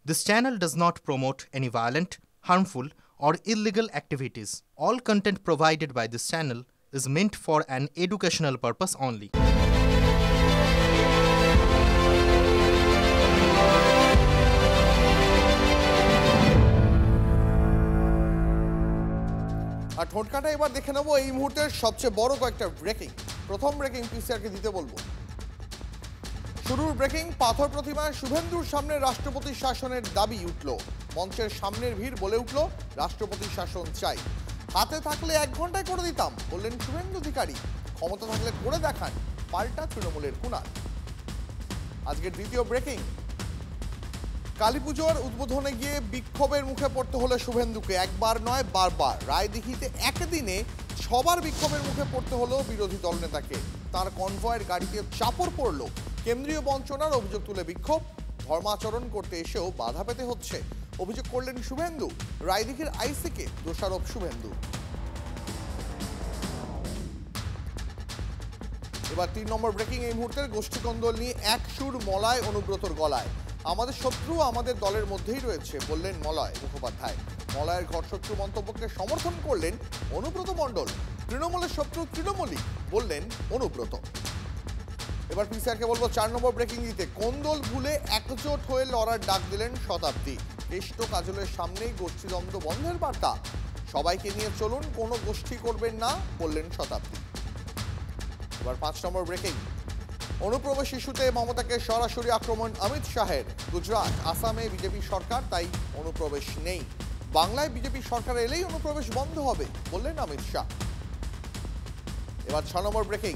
This channel does not promote any violent, harmful, or illegal activities. All content provided by this channel is meant for an educational purpose only. আর ঠোঁটকাটা এবার দেখে নেব এই মুহূর্তের সবচেয়ে বড় কয়েকটা ব্রেকিং। প্রথম ব্রেকিং পিসিআরকে দিতে বলবো। শুরুর ব্রেকিং, পাথর প্রতিমায় শুভেন্দুর সামনে রাষ্ট্রপতি শাসনের দাবি উঠল। মঞ্চের সামনের ভিড় বলে উঠল রাষ্ট্রপতি শাসন চাই। হাতে থাকলে 1 ঘন্টায় করে দিতাম বললেন শুভেন্দু অধিকারী। ক্ষমতা থাকলে করে দেখান পাল্টা তৃণমূলের কুণাল। আজকের দ্বিতীয় ব্রেকিং, কালীপুজোর উদ্বোধনে গিয়ে বিক্ষোভের মুখে পড়তে হলো শুভেন্দুকে। একবার নয়, বারবার। রায়দিঘিতে একদিনে 6 বার বিক্ষোভের মুখে পড়তে হলো বিরোধী দলনেতাকে। তার কনভয়ের গাড়িতে চাপড় পড়ল। কেন্দ্রীয় বঞ্চনার অভিযোগ তুলে বিক্ষোভ। ধর্মাচরণ করতে এসেও বাধা পেতে হচ্ছে, অভিযোগ করলেন শুভেন্দু। রায়দিঘির আইসিকে দোষারোপ শুভেন্দু। এবার 3 নম্বর ব্রেকিং এই মুহূর্তের, গোষ্ঠীকন্দল নিয়ে এক সুর মলয় অনুব্রতর গলায়। আমাদের শত্রু আমাদের দলের মধ্যেই রয়েছে বললেন মলয় মুখোপাধ্যায়। মলয়ের ঘরশত্রু মন্তব্যকে সমর্থন করলেন অনুব্রত মণ্ডল। তৃণমূলের শত্রু তৃণমূলই বললেন অনুব্রত। এবার পিসিআরকে বলবো 4 নম্বর ব্রেকিং দিতে। কোন্দল ভুলে একজোট হয়ে লড়ার ডাক দিলেন শতাব্দী। কেষ্ট কাজলের সামনেই গোষ্ঠীদ্বন্দ্ব বন্ধের বার্তা। সবাইকে নিয়ে চলুন, কোনো গোষ্ঠী করবেন না বললেন শতাব্দী। এবার 5 নম্বর ব্রেকিং, অনুপ্রবেশ ইস্যুতে মমতাকে সরাসরি আক্রমণ অমিত শাহের। গুজরাট, আসামে বিজেপি সরকার, তাই অনুপ্রবেশ নেই। বাংলায় বিজেপি সরকার এলেই অনুপ্রবেশ বন্ধ হবে বললেন অমিত শাহ। এবার 6 নম্বর ব্রেকিং,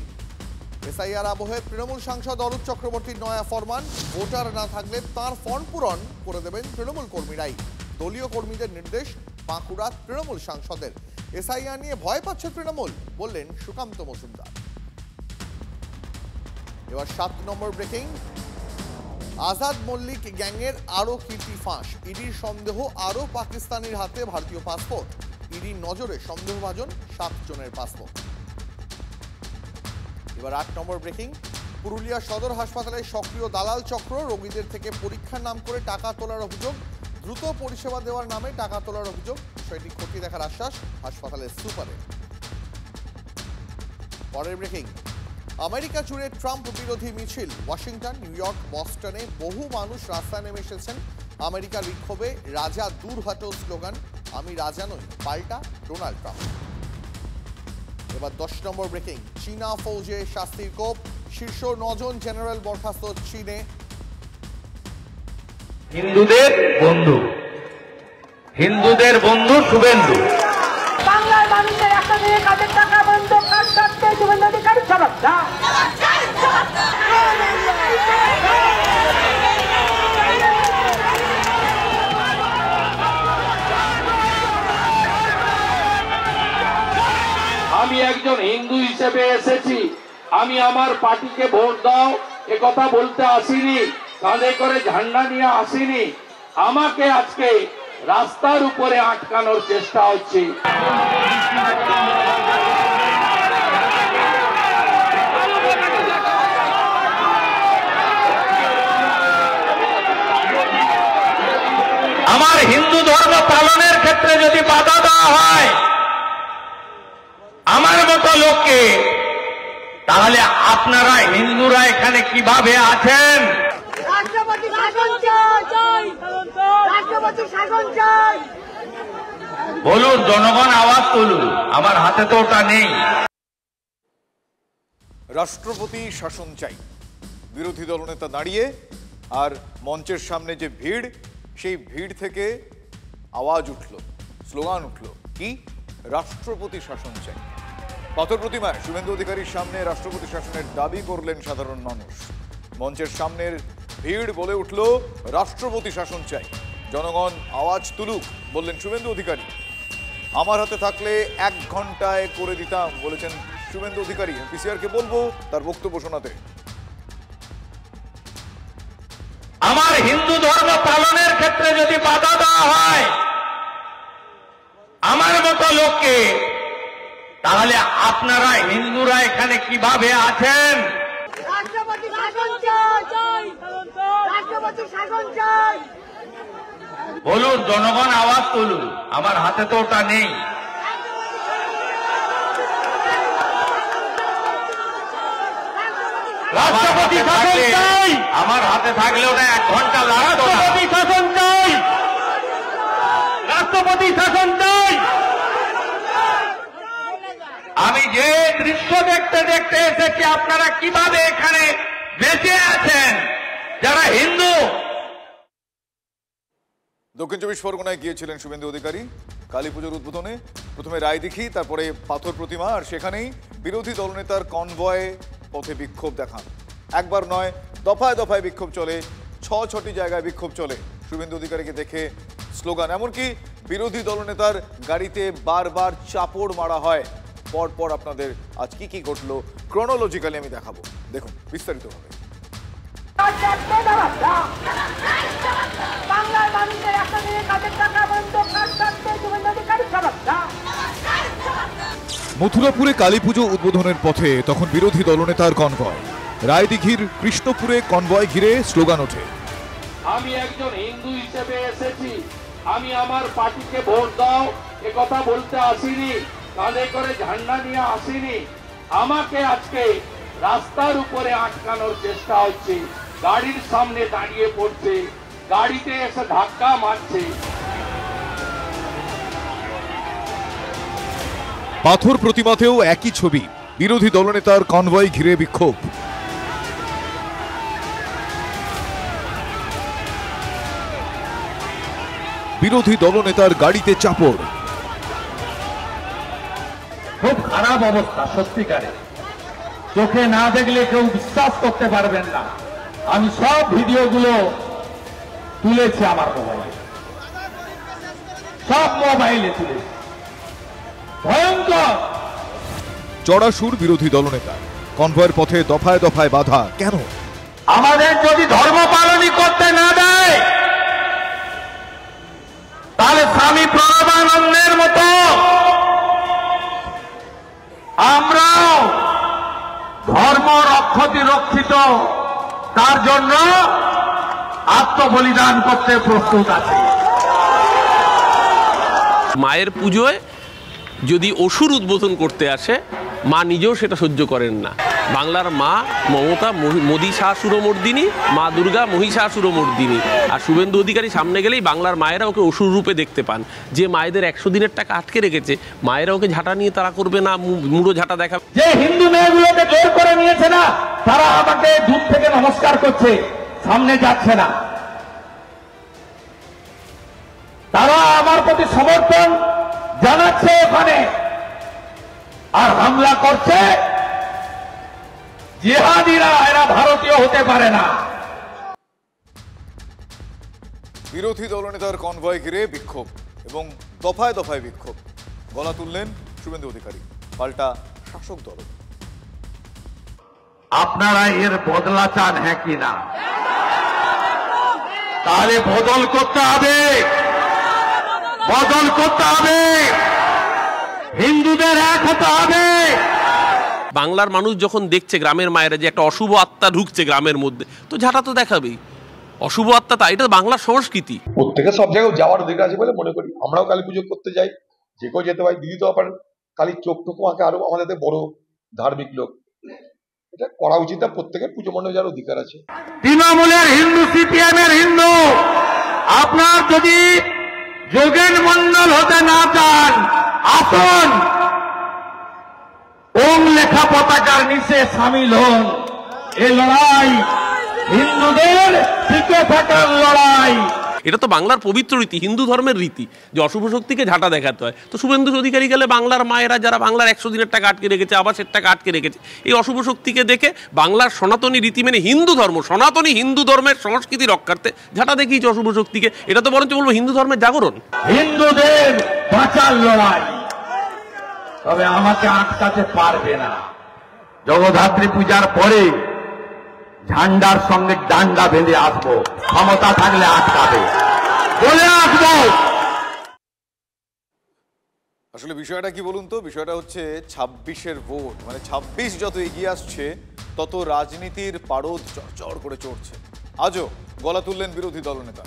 এসআইআর আবহে তৃণমূল সাংসদ অরূপ চক্রবর্তীর নয়া ফরমান। ভোটার না থাকলে তাঁর ফর্ম পূরণ করে দেবেন তৃণমূল কর্মীরাই। দলীয় কর্মীদের নির্দেশ বাঁকুড়া তৃণমূল সাংসদের। এসআইআর নিয়ে ভয় পাচ্ছে তৃণমূল বললেন সুকান্ত মজুমদার। এবার 7 নম্বর ব্রেকিং, আজাদ মল্লিক গ্যাংয়ের আরো কীর্তি ফাঁস। ইডির সন্দেহ আরো পাকিস্তানির হাতে ভারতীয় পাসপোর্ট। ইডির নজরে সন্দেহভাজন 7 জনের পাসপোর্ট। এবার 8 নম্বর ব্রেকিং, পুরুলিয়া সদর হাসপাতালে সক্রিয় দালাল চক্র। রোগীদের থেকে পরীক্ষার নাম করে টাকা তোলার অভিযোগ। দ্রুত পরিষেবা দেওয়ার নামে টাকা তোলার অভিযোগ। বিষয়টি খতিয়ে দেখার আশ্বাস হাসপাতালের সুপারের। পরের ব্রেকিং, আমেরিকা জুড়ে ট্রাম্প বিরোধী মিছিল। ওয়াশিংটন, নিউ ইয়র্ক, বস্টনে বহু মানুষ রাস্তায় নেমে এসেছেন। আমেরিকার বিক্ষোভে রাজা দূর হটো স্লোগান। আমি রাজা নই, পাল্টা ডোনাল্ড ট্রাম্প। এবার 10 নম্বর ব্রেকিং, চীনা ফৌজে শাস্তির কোপ। শীর্ষ 9 জন জেনারেল বরখাস্ত চীনে। হিন্দুদের বন্ধু শুভেন্দু। বাংলার মানুষের একটা দিনে কাজের টাকা বন্ধ, কাজ করতে শুভেন্দু অধিকারী জবাব দাও। আমি একজন হিন্দু হিসেবে এসেছি, আমি আমার পার্টিকে ভোট দাও এ কথা বলতে আসিনি, কাঁধে করে ঝান্ডা নিয়ে আসিনি। আমাকে আজকে রাস্তার উপরে আটকানোর চেষ্টা হচ্ছে। আমার হিন্দু ধর্ম পালনের ক্ষেত্রে যদি বাধা দেওয়া হয় আমার মতো লোককে, তাহলে আপনারা হিন্দুরা এখানে কিভাবে আছেন? রাষ্ট্রপতি শাসন চাই, রাষ্ট্রপতি শাসন চাই। বলুন, জনগণ আওয়াজ তুলুন, আমার হাতে তো ওটা নেই। রাষ্ট্রপতি শাসন চাই, বিরোধী দলনেতা দাঁড়িয়ে, আর মঞ্চের সামনে যে ভিড়, সেই ভিড় থেকে আওয়াজ উঠল, স্লোগান উঠল, কি? রাষ্ট্রপতি শাসন চাই। পাথর প্রতিমায় শুভেন্দু অধিকারীর সামনে রাষ্ট্রপতি শাসনের দাবি করলেন সাধারণ মানুষ। মঞ্চের সামনের ভিড় বলে উঠল রাষ্ট্রপতি শাসন চাই। জনগণ আওয়াজ তুলুক বললেন শুভেন্দু অধিকারী। আমার হাতে থাকলে 1 ঘন্টায় করে দিতাম বলেছেন শুভেন্দু অধিকারী। পিসিআরকে বলবো তার বক্তব্য শোনাতে। আমার হিন্দু ধর্ম পালনের ক্ষেত্রে যদি বাধা দেওয়া হয় আমার মতো লোককে, তাহলে আপনারা হিন্দুরা এখানে কিভাবে আছেন? রাষ্ট্রপতি শাসন চাই, রাষ্ট্রপতি শাসন চাই। বলুন, জনগণ আওয়াজ তুলুন। আমার হাতে তো ওটা নেই। রাষ্ট্রপতি শাসন চাই। আমার হাতে থাকলে ওটা 1 ঘন্টা লাগতো। রাষ্ট্রপতি শাসন চাই। রাষ্ট্রপতি শাসন চাই। আমি যে দৃশ্য দেখতে দেখতে এসেছি, আপনারা কিভাবে এখানে বেঁচে আছেন যারা হিন্দু। দক্ষিণ 24 পরগনায় গিয়েছিলেন শুভেন্দু অধিকারী কালী পুজোর উদ্বোধনে। প্রথমে রায়দিঘি, তারপরে পাথর প্রতিমা, আর সেখানেই বিরোধী দলনেতার কনভয়ে পথে বিক্ষোভ দেখান। একবার নয়, দফায় দফায় বিক্ষোভ চলে, 6টি জায়গায় বিক্ষোভ চলে। শুভেন্দু অধিকারীকে দেখে স্লোগান, এমনকি বিরোধী দলনেতার গাড়িতে বারবার চাপড় মারা হয়। পরপর আপনাদের আজ কি ঘটলো ক্রনোলজিক্যালি আমি দেখাবো, দেখুন বিস্তারিতভাবে। বাংলার মানুষের একটা দিনের কাজের টাকা বন্ধ কাজ করতে শুভেন্দু অধিকারী সরকার। মথুরাপুরে কালী পুজো উদ্বোধনের পথে তখন বিরোধী দলনেতার কনভয়। রায়দিঘির কৃষ্ণপুরে কনভয় ঘিরে স্লোগান ওঠে, আমি একজন হিন্দু হিসেবে এসেছি, আমি আমার পার্টিকে ভোট দাও এ কথা বলতে আসিনি, কাঁধে করে ঝান্ডা নিয়ে আসিনি। আমাকে আজকে রাস্তার উপরে আটকানোর চেষ্টা হচ্ছে, গাড়ির সামনে দাঁড়িয়ে পড়ছে, গাড়িতে এসে ধাক্কা মারছে। পাথর প্রতিমাতেও একই ছবি, বিরোধী দলনেতার কনভয় ঘিরে বিক্ষোভ। বিরোধী দলনেতার গাড়িতে চাপড়। খুব খারাপ অবস্থা, সত্যিকারে চোখে না দেখলে কেউ বিশ্বাস করতে পারবেন না। আমি সব ভিডিওগুলো তুলেছি আমার মোবাইলে, সব মোবাইলে তুলেছি। ভয়ঙ্কর। চড়াসুর বিরোধী দলনেতা, কনভয়ের পথে দফায় দফায় বাধা কেন? আমাদের যদি ধর্ম পালনই করতে না দেয়, তাহলে স্বামী প্রণবানন্দের মতো আমরাও ধর্ম রক্ষিত তার জন্য আত্মবলিদান করতে প্রস্তুত আছি। মায়ের পুজোয় যদি অসুর উদ্বোধন করতে আসে, মা নিজেও সেটা সহ্য করেন না। বাংলার মা মমতা মহিষাসুরমর্দিনী, মা দুর্গা মহিষাসুরমর্দিনী। আর শুভেন্দু অধিকারী সামনে গেলেই বাংলার মায়েরা ওকে অসুর রূপে দেখতে পান। যে মায়েদের 100 দিনের টাকা আটকে রেখেছে, মায়েরা ওকে ঝাঁটা নিয়ে তারা করবে না, মুড়ো ঝাঁটা দেখা। যে হিন্দু মেয়েগুলোকে জোর করে নিয়েছে না, তারা আমাকে দূর থেকে নমস্কার করছে, সামনে যাচ্ছে না। তারা আমার প্রতি সমর্থন জানাচ্ছে ওখানে, আর হামলা করছে জিহাদিরা। এরা ভারতীয় হতে পারে না। বিরোধী দলনেতার কনভয় ঘিরে বিক্ষোভ এবং দফায় দফায় বিক্ষোভ। গলা তুললেন শুভেন্দু অধিকারী, পাল্টা শাসক দল। আপনারা এর বদলা চান, হ্যাঁ কি না? তাহলে বদল করতে হবে, বদল করতে হবে, হিন্দুদের এক হতে হবে। বাংলার মানুষ যখন দেখছে গ্রামের মায়েরা যে একটা অশুভ আত্মা ঢুকছে গ্রামের মধ্যে, তো ঝাঁটা তো দেখাবেই। অশুভ আত্মা, তা এটা বাংলার সংস্কৃতি। প্রত্যেকের সব জায়গায় যাওয়ার অধিকার আছে বলে মনে করি। আমরাও কালী পুজো করতে যাই, যে কেউ যেতে পারি। দিদি তো আবার কালীর চোখটুকু আঁকে, আরো আমাদের বড় ধার্মিক লোক, এটা করা উচিত না। প্রত্যেকের পুজো মণ্ডপে যাওয়ার অধিকার আছে। তৃণমূলের হিন্দু, সিপিএম এর হিন্দু, আপনার যদি যোগেন মন্ডল হতে না চান, আসুন ওম লেখা পতাকার নিচে সামিল হন। এই লড়াই হিন্দুদের টিকে থাকার লড়াই। এটা তো বাংলার পবিত্র রীতি, হিন্দু ধর্মের রীতি, যে অশুভ শক্তিকে ঝাঁটা দেখাতে হয়। তো শুভেন্দু অধিকারী গেলে বাংলার মায়েরা যারা বাংলার 100 দিনের টাকা আটকে রেখেছে, আবাসের টাকা আটকে রেখেছে, এই অশুভ শক্তিকে দেখে বাংলার সনাতনী রীতি মেনে হিন্দু ধর্ম, সনাতনী হিন্দু ধর্মের সংস্কৃতি রক্ষার্থে ঝাঁটা দেখিয়েছে অশুভ শক্তিকে। এটা তো বরঞ্চ বলবো হিন্দু ধর্মের জাগরণ, হিন্দুদের বাঁচার লড়াই। তবে আমাকে আটকাতে পারবে না। জগদ্ধাত্রী পূজার পরে ঝান্ডার সঙ্গে ডান্ডা বেঁধে আসবো, ক্ষমতা থাকলে আটকাবে বলে আসবো। আসলে বিষয়টা কি বলুন তো? বিষয়টা হচ্ছে 26-এর ভোট, মানে 26 যত এগিয়ে আসছে তত রাজনীতির পারদ চড়চড় করে চড়ছে। আজও গলা তুললেন বিরোধী দলনেতা।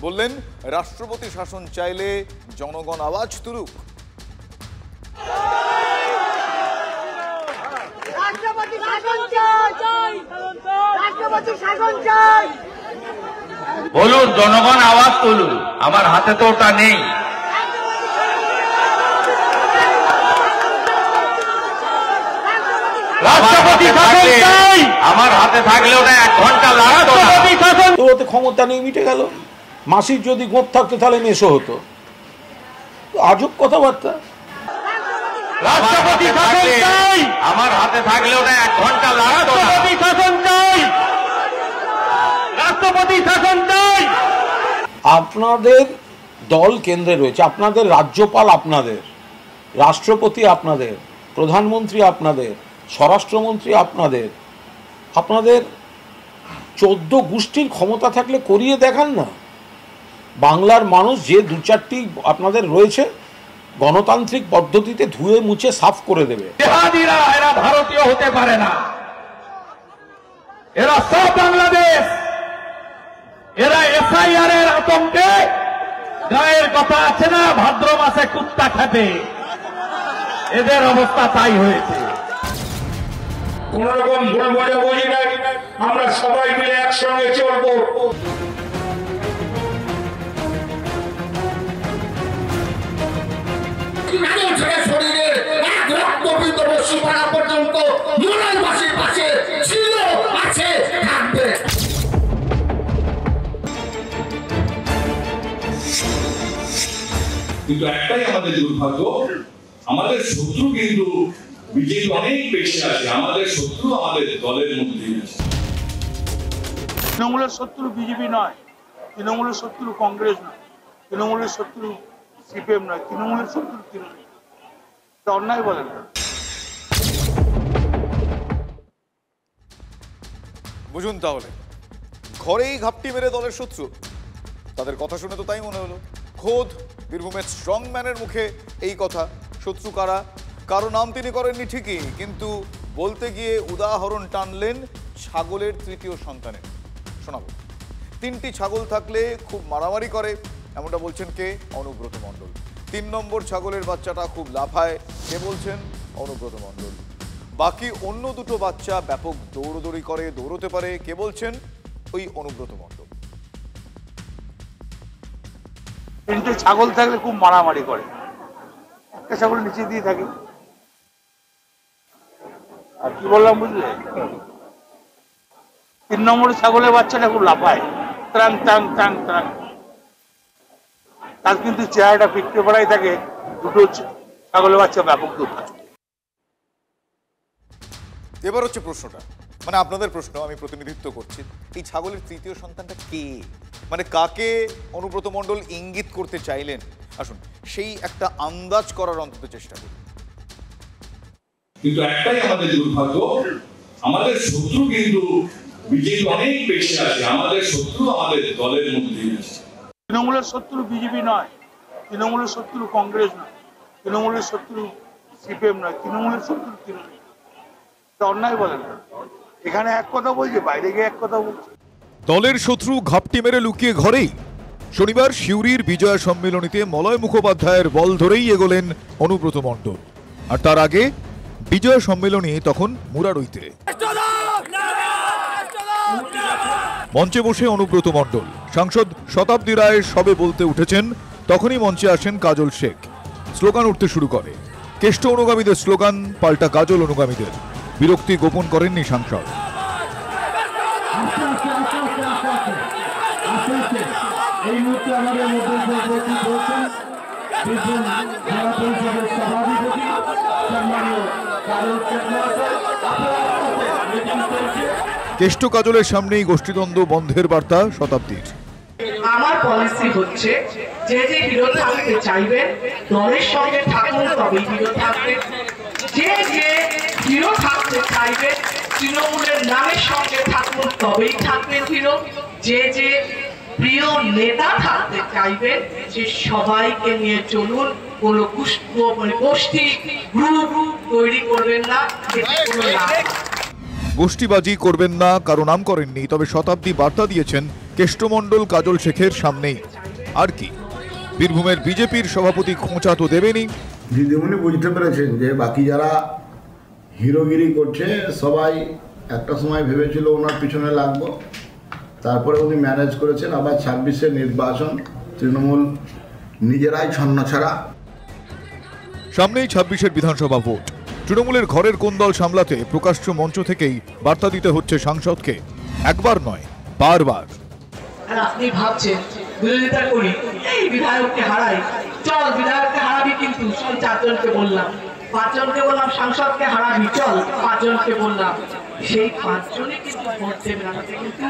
বললেন রাষ্ট্রপতি শাসন চাইলে জনগণ আওয়াজ তুলুক। বলুন, জনগণ আওয়াজ তুলুন, আমার হাতে তো ওটা নেই। রাষ্ট্রপতি শাসন চাই, আমার হাতে থাকলে ওটা 1 ঘন্টা লাগতো। রাষ্ট্রপতি শাসন ওতে ক্ষমতা নেই, মিটে গেল। মাসির যদি গোপ থাকতো তাহলে মেশো হতো। আজব কথাবার্তা। রাষ্ট্রপতি শাসন চাই, আমার হাতে থাকলে ওটা 1 ঘন্টা লাগতো। রাষ্ট্রপতি শাসন চাই, রাষ্ট্রপতি শাসন চাই। আপনাদের দল কেন্দ্রে রয়েছে, আপনাদের রাজ্যপাল আপনাদের, রাষ্ট্রপতি আপনাদের, প্রধানমন্ত্রী আপনাদের, স্বরাষ্ট্রমন্ত্রী আপনাদের। আপনাদের 14 গোষ্ঠীর ক্ষমতা থাকলে করিয়ে দেখান না। বাংলার মানুষ যে 2-4টি আপনাদের রয়েছে গণতান্ত্রিক পদ্ধতিতে ধুয়ে মুছে সাফ করে দেবে। জিহাদিরা এরা ভারতীয় হতে পারে না, এরা সব বাংলাদেশ। এরা এসআইআর এর আতঙ্কে গায়ের কথা আছে না, ভাদ্র মাসে কুত্তা খাবে, এদের অবস্থা তাই হয়েছে। কোন রকম ভুল বোঝাবুঝি নাই, আমরা সবাই মিলে একসঙ্গে চলবো। শরীরের এক রক্তবিন্দু রশ্মি পড়া পর্যন্ত মোড়লবাসীর পাশে ছিল, আছে, থাকবে। কিন্তু একটাই আমাদের দুর্ভাগ্য, আমাদের শত্রু কিন্তু বিজেপি অনেক বেশি আছে। আমাদের শত্রু আমাদের দলের মধ্যে আছে। তৃণমূলের শত্রু বিজেপি নয়, তৃণমূলের শত্রু কংগ্রেস নয়, তৃণমূলের শত্রু সিপিএম নয়, তৃণমূলের শত্রু তৃণমূল। অন্যায় বলেন। বুঝুন তাহলে, ঘরেই ঘাপটি মেরে দলের শত্রু। তাদের কথা শুনে তো তাই মনে হলো। খোদ বীরভূমের স্ট্রংম্যানের মুখে এই কথা। শত্রু কারা? কারো নাম তিনি করেননি ঠিকই, কিন্তু বলতে গিয়ে উদাহরণ টানলেন ছাগলের 3য় সন্তানের। শোনাবো। 3টি ছাগল থাকলে খুব মারামারি করে, এমনটা বলছেন কে? অনুব্রত মণ্ডল। 3 নম্বর ছাগলের বাচ্চাটা খুব লাফায়, কে বলছেন? অনুব্রত মণ্ডল। বাকি অন্য 2টো বাচ্চা ব্যাপক দৌড়দৌড়ি করে, দৌড়তে পারে, কে বলছেন? ওই অনুব্রত মণ্ডল। 3টে ছাগল থাকলে খুব মারামারি করে, একটা ছাগল নিচে দিয়ে থাকে। আর কি বললাম বুঝলে? 3 নম্বর ছাগলের বাচ্চাটা খুব লাফায়, ত্রাং ত্রাং ত্রাং ত্রাং। তার কিন্তু চেহারাটা ফিকতে পড়াই থাকে। 2টো ছাগলের বাচ্চা ব্যাপক দূর। এবার হচ্ছে প্রশ্নটা, মানে আপনাদের প্রশ্ন, আমি প্রতিনিধিত্ব করছি। এই ছাগলের 3য় সন্তানটা কে? মানে কাকে অনুব্রত মণ্ডল ইঙ্গিত করতে চাইলেন? আসুন সেই একটা আন্দাজ করার অন্তত চেষ্টা করি। কিন্তু একটাই আমাদের দুর্ভাগ্য, আমাদের শত্রু কিন্তু বিজেপি অনেক বেশি আছে। আমাদের শত্রু আমাদের দলের মধ্যে আছে। তৃণমূলের শত্রু বিজেপি নয়, তৃণমূলের শত্রু কংগ্রেস নয়, তৃণমূলের শত্রু সিপিএম নয়, তৃণমূলের শত্রু তৃণমূল। অন্যায় বলেন। এখানে এক কথা বলছে, বাইরে গিয়ে এক কথা বলছে। দলের শত্রু ঘাপটি মেরে লুকিয়ে ঘরেই। শনিবার সিউড়ির বিজয়া সম্মেলনীতে মলয় মুখোপাধ্যায়ের বল ধরেই এগোলেন অনুব্রত মণ্ডল। আর তার আগে বিজয়া সম্মেলনী তখন মুরারইতে। মঞ্চে বসে অনুব্রত মণ্ডল, সাংসদ শতাব্দী রায় সবে বলতে উঠেছেন, তখনই মঞ্চে আসেন কাজল শেখ। স্লোগান উঠতে শুরু করে। কেষ্ট অনুগামীদের স্লোগান পাল্টা কাজল অনুগামীদের। বিরক্তি গোপন করেননি সাংসদ। এই মুহূর্তে আমাদের মধ্যে উপস্থিত হচ্ছেন বীরভূম জেলা পরিষদের সভাধিপতি সম্মানীয় কাজল শেখ মহাশয়। কেষ্ট কাজলের সামনেই গোষ্ঠীদ্বন্দ্ব বন্ধের বার্তা শতাব্দীর। আমার পলিসি হচ্ছে যে যে বিরোধ থাকতে চাইবেন দলের সঙ্গে থাকুন, তবেই বিরোধ থাকবে। যে যে বিরোধ থাকতে চাইবে তৃণমূলের নামের সঙ্গে থাকুন, তবেই থাকবেন বিরোধ। যে যে প্রিয় নেতা থাকতে চাইবেন যে সবাইকে নিয়ে চলুন, কোনো গোষ্ঠী গ্রুপ তৈরি করবেন না, কোনো লাভ। গোষ্ঠীবাজি করবেন না, কারো নাম করেননি, তবে শতাব্দী বার্তা দিয়েছেন কেষ্টমণ্ডল কাজল শেখের সামনেই। আর কি, বীরভূমের বিজেপির সভাপতি খোঁচা তো দেবেনি। দিদিমণি বুঝতে পেরেছেন যে বাকি যারা হিরোগিরি করছে সবাই একটা সময় ভেবেছিল ওনার পিছনে লাগবো, তারপরে উনি ম্যানেজ করেছেন। আবার 26-এর নির্বাচন তৃণমূল নিজেরাই ছন্নছাড়া। সামনেই 26-এর বিধানসভা ভোট। তৃণমূলের ঘরের কোন দল সামলাতে প্রকাশ্য মঞ্চ থেকেই বার্তা দিতে হচ্ছে সাংসদকে, একবার নয় বারবার। আর আপনি ভাবছেন বিরোধিতা করি, এই বিধায়ককে হারাই, চল বিধায়ককে হারাবি, কিন্তু 4জনকে বললাম, 5জনকে বললাম সাংসদকে হারাবি, চল 5জনকে বললাম, সেই 5জনই কিন্তু ভোট দেবে না, কিন্তু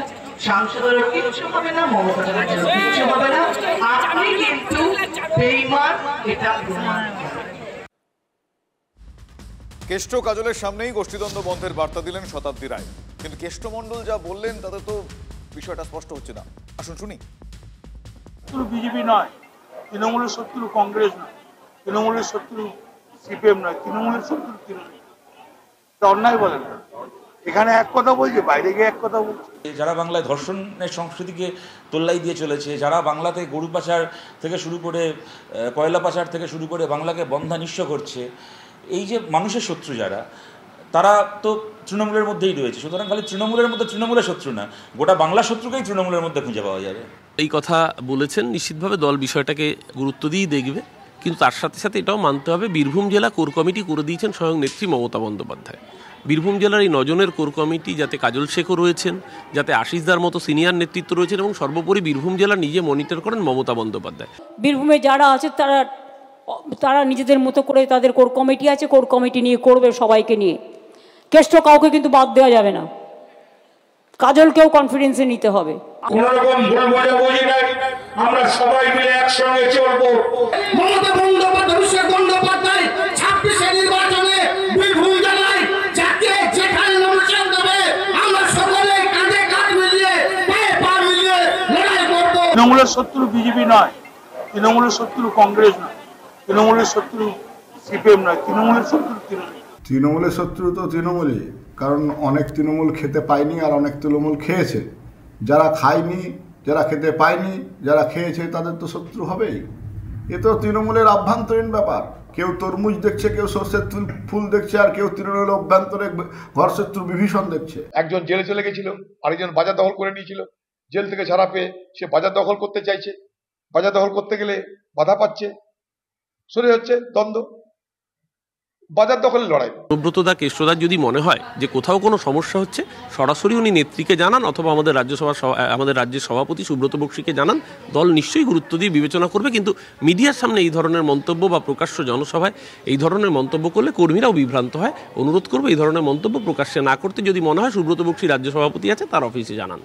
সাংসদেরও কিচ্ছু হবে না, মমতা ব্যানার্জিরও কিচ্ছু হবে না, আপনি কিন্তু বেঈমান, এটা প্রমাণ। কেষ্ট কাজলের সামনেই গোষ্ঠীদ্বন্দ্ব বন্ধের বার্তা দিলেন শতাব্দী রায়, কিন্তু কেষ্টমণ্ডল যা বললেন তাতে তো বিষয়টা স্পষ্ট হচ্ছে না। আসুন শুনি। শত্রু বিজেপি নয়, তৃণমূলের শত্রু কংগ্রেস নয়, তৃণমূলের শত্রু সিপিএম নয়, তৃণমূলের শত্রু তৃণমূল। অন্যায় বলেন না, এখানে এক কথা বলছে, বাইরে গিয়ে এক কথা বলছে। যারা বাংলায় ধর্ষণের সংস্কৃতিকে তোল্লাই দিয়ে চলেছে, যারা বাংলাতে গরু পাচার থেকে শুরু করে কয়লা পাচার থেকে শুরু করে বাংলাকে বন্ধা নিঃস্ব করছে, এই যে মানুষের শত্রু যারা, তারা তো তৃণমূলের মধ্যেই রয়েছে। সুতরাং খালি তৃণমূলের মধ্যে তৃণমূলের শত্রু না, গোটা বাংলার শত্রুকেই তৃণমূলের মধ্যে খুঁজে পাওয়া যাবে। এই কথা বলেছেন, নিশ্চিতভাবে দল বিষয়টাকে গুরুত্ব দিয়েই দেখবে, কিন্তু তার সাথে সাথে এটাও মানতে হবে বীরভূম জেলা কোর কমিটি করে দিয়েছেন স্বয়ং নেত্রী মমতা বন্দ্যোপাধ্যায়। বীরভূম জেলার এই 9 জনের কোর কমিটি, যাতে কাজল শেখও রয়েছেন, যাতে আশিসদার মতো সিনিয়র নেতৃত্ব রয়েছেন, এবং সর্বোপরি বীরভূম জেলা নিজে মনিটর করেন মমতা বন্দ্যোপাধ্যায়। বীরভূমে যারা আছে তারা নিজেদের মতো করে তাদের কোর কমিটি আছে, কোর কমিটি নিয়ে করবে সবাইকে নিয়ে। কেষ্ট কাউকে কিন্তু বাদ দেওয়া যাবে না, কাজলকেও কনফিডেন্সে নিতে হবে। কোনরকম ভুল বোঝাবুঝি নাই, আমরা সবাই মিলে একসঙ্গে চলবো। মমতা বন্দ্যোপাধ্যায় 26-এর নির্বাচনে বীরভূম জেলায় যাকে যেখানে নমিনেশন দেবে, আমরা সকলে কাঁধে কাঁধ মিলিয়ে পায়ে পা মিলিয়ে লড়াই করব। তৃণমূলের শত্রু বিজেপি নয়, তৃণমূলের শত্রু কংগ্রেস নয়, তৃণমূলের শত্রু সিপিএম নয়, তৃণমূলের শত্রু তৃণমূল। তৃণমূলের শত্রু তো তৃণমূলই, কারণ অনেক তৃণমূল খেতে পায়নি আর অনেক তৃণমূল খেয়েছে। যারা খায়নি, যারা খেতে পায়নি, যারা খেয়েছে তাদের তো শত্রু হবেই। এ তো তৃণমূলের আভ্যন্তরীণ ব্যাপার। কেউ তরমুজ দেখছে, কেউ সর্ষের ফুল দেখছে, আর কেউ তৃণমূলের অভ্যন্তরে ঘর শত্রু বিভীষণ দেখছে। একজন জেলে চলে গেছিল, আরেকজন বাজার দখল করে নিয়েছিল, জেল থেকে ছাড়া পেয়ে সে বাজার দখল করতে চাইছে, বাজার দখল করতে গেলে বাধা পাচ্ছে, শুরু হচ্ছে দ্বন্দ্ব, বাজার দখলের লড়াই। সুব্রতদা কেষ্টদার যদি মনে হয় যে কোথাও কোনো সমস্যা হচ্ছে, সরাসরি উনি নেত্রীকে জানান, অথবা আমাদের রাজ্যের সভাপতি সুব্রত বক্সিকে জানান, দল নিশ্চয়ই গুরুত্ব দিয়ে বিবেচনা করবে। কিন্তু মিডিয়ার সামনে এই ধরনের মন্তব্য বা প্রকাশ্য জনসভায় এই ধরনের মন্তব্য করলে কর্মীরাও বিভ্রান্ত হয়। অনুরোধ করবো এই ধরনের মন্তব্য প্রকাশ্যে না করতে। যদি মনে হয় সুব্রত বক্সি রাজ্য সভাপতি আছে, তার অফিসে জানান।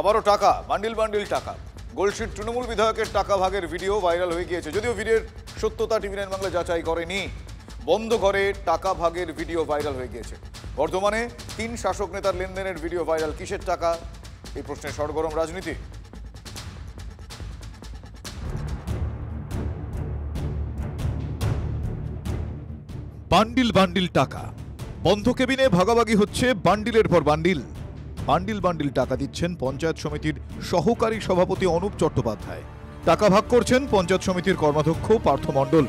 আবারও টাকা, বান্ডিল বান্ডিল টাকা। গলসির তৃণমূল বিধায়কের টাকা ভাগের ভিডিও ভাইরাল হয়ে গিয়েছে, যদিও ভিডিওর সত্যতা টিভি9 বাংলা যাচাই করেনি। বন্ধ ঘরে টাকা ভাগের ভিডিও ভাইরাল হয়ে গিয়েছে। বর্ধমানে 3 শাসক নেতার লেনদেনের ভিডিও ভাইরাল। কিসের টাকা, এই প্রশ্নে সরগরম রাজনীতি। বান্ডিল বান্ডিল টাকা, বন্ধ কেবিনে ভাগাভাগি হচ্ছে বান্ডিলের পর বান্ডিল। বান্ডিল বান্ডিল টাকা দিচ্ছেন পঞ্চায়েত সমিতির সহকারী সভাপতি অনুপ চট্টোপাধ্যায়। টাকা ভাগ করছেন পঞ্চায়েত সমিতির কর্মাধ্যক্ষ পার্থ মণ্ডল।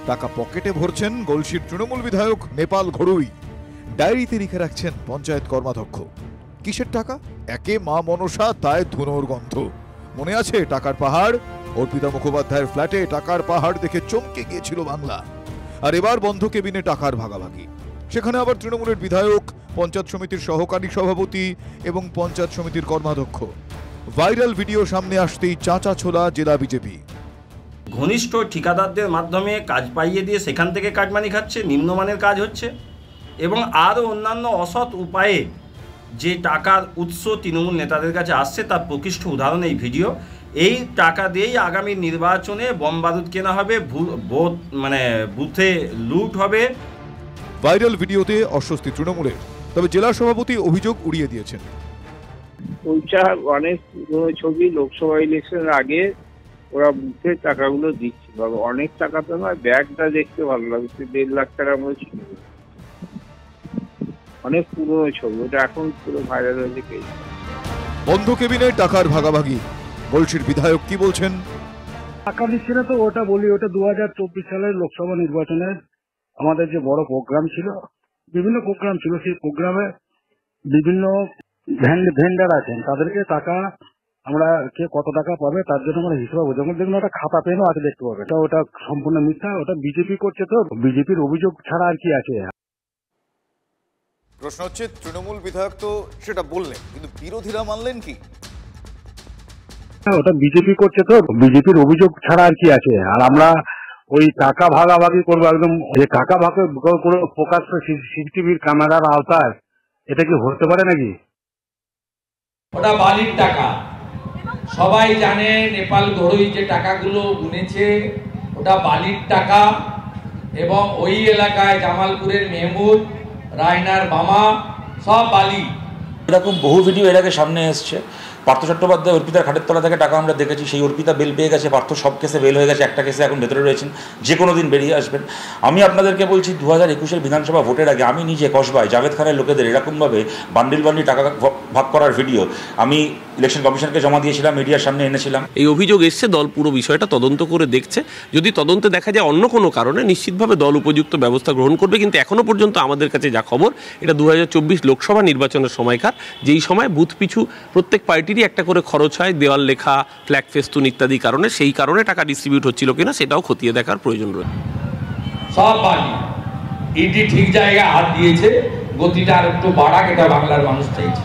টাকা পকেটে ভরছেন গলসির তৃণমূল বিধায়ক নেপাল ঘড়ুই। ডায়েরিতে লিখে রাখছেন পঞ্চায়েত কর্মাধ্যক্ষ। কিসের টাকা? একে মা মনসা, তাই ধুনোর গন্ধ। মনে আছে টাকার পাহাড়? অর্পিতা মুখোপাধ্যায়ের ফ্ল্যাটে টাকার পাহাড় দেখে চমকে গিয়েছিল বাংলা। আর এবার বন্ধ কেবিনে টাকার ভাগাভাগি। সেখানে আবার তৃণমূলের বিধায়ক, পঞ্চায়েত সমিতির সহকারী সভাপতি এবং পঞ্চায়েত সমিতির কর্মাধ্যক্ষ। ভাইরাল ভিডিও সামনে আসতেই চাঁচা ছোলা জেলা বিজেপি। ঘনিষ্ঠ ঠিকাদারদের মাধ্যমে কাজ পাইয়ে দিয়ে সেখান থেকে কাটমানি খাচ্ছে, নিম্নমানের কাজ হচ্ছে, এবং আরও অন্যান্য অসৎ উপায়ে যে টাকার উৎস তৃণমূল নেতাদের কাছে আসছে তার প্রকৃষ্ট উদাহরণ এই ভিডিও। এই টাকা দিয়েই আগামী নির্বাচনে বোম বারুদ কেনা হবে, বুথে লুট হবে। ভাইরাল ভিডিওতে অস্বস্তি তৃণমূলের, তবে জেলা সভাপতি অভিযোগ উড়িয়ে দিয়েছেন। ওইটা অনেক ছবি, লোকসভা ইলেকশনের আগে ওরা বুথে টাকাগুলো দিচ্ছে, অনেক টাকা তো নয়, ব্যাগটা দেখতে ভালো লাগছে, 1.5 লাখ টাকার মতো ছিল, অনেক পুরনো ছবি, ওটা এখন পুরো ভাইরাল হয়েছে। বন্ধ কেবিনে টাকার ভাগাভাগি, গলসির বিধায়ক কি বলছেন? টাকা দিচ্ছে না তো ওটা বলি, ওটা 2024 সালের লোকসভা নির্বাচনের আমাদের যে বড় প্রোগ্রাম ছিল, বিভিন্ন প্রোগ্রাম ছিল, সেই প্রোগ্রামে বিভিন্ন ভেন্ডার আছেন, তাদেরকে টাকা আমরা কে কত টাকা পাবে তার জন্য আমরা হিসাব যখন দেখুন একটা খাতা পেনও আছে দেখতে পাবে, ওটা সম্পূর্ণ মিথ্যা, ওটা বিজেপি করছে, তো বিজেপির অভিযোগ ছাড়া আর কি আছে। প্রশ্ন হচ্ছে, তৃণমূল বিধায়ক তো সেটা বললেন, কিন্তু বিরোধীরা মানলেন কি? ওটা বিজেপি করছে, তো বিজেপির অভিযোগ ছাড়া আর কি আছে। আর আমরা ওই টাকা ভাগাভাগি করবো, একদম যে টাকা ভাগ করে প্রকাশ্য সিসিটিভির ক্যামেরার আওতায়, এটা কি হতে পারে নাকি? ওটা বালির টাকা, সবাই জানে। নেপাল ঘড়ই যে টাকাগুলো গুনেছে ওটা বালির টাকা, এবং ওই এলাকায় জামালপুরের মেহমুদ, রায়নার বামা সব বালি। এরকম বহু ভিডিও এর আগে সামনে এসছে। পার্থ চট্টোপাধ্যায় অর্পিতার খাটের তলা থেকে টাকা আমরা দেখেছি, সেই অর্পিতা বেল পেয়ে গেছে, পার্থ সব কেসে বেল হয়ে গেছে, একটা কেসে এখন ভেতরে রয়েছেন, যে কোনো দিন বেরিয়ে আসবেন। আমি আপনাদেরকে বলছি 2021-এর বিধানসভা ভোটের আগে আমি নিজে কসবায় জাভেদ খানের লোকেদের এরকমভাবে বান্ডিল টাকা ভাগ করার ভিডিও আমি ইলেকশন কমিশনকে জমা দিয়েছিলাম, মিডিয়ার সামনে এনেছিলাম। এই অভিযোগ এসছে, দল পুরো বিষয়টা তদন্ত করে দেখছে। যদি তদন্তে দেখা যায় অন্য কোনো কারণে, নিশ্চিতভাবে দল উপযুক্ত ব্যবস্থা গ্রহণ করবে। কিন্তু এখনো পর্যন্ত আমাদের কাছে যা খবর, এটা 2024 লোকসভা নির্বাচনের সময়কার, যেই সময় বুথ পিছু প্রত্যেক পার্টিরই একটা করে খরচ হয়, দেওয়াল লেখা, ফ্ল্যাগ ফেস্টুন ইত্যাদি কারণে, সেই কারণে টাকা ডিস্ট্রিবিউট হচ্ছিল কিনা সেটাও খতিয়ে দেখার প্রয়োজন রয়েছে। সব বালি, ইডি ঠিক জায়গায় হাত দিয়েছে, গতিটা আর একটু বাড়াক, এটা বাংলার মানুষ চাইছে।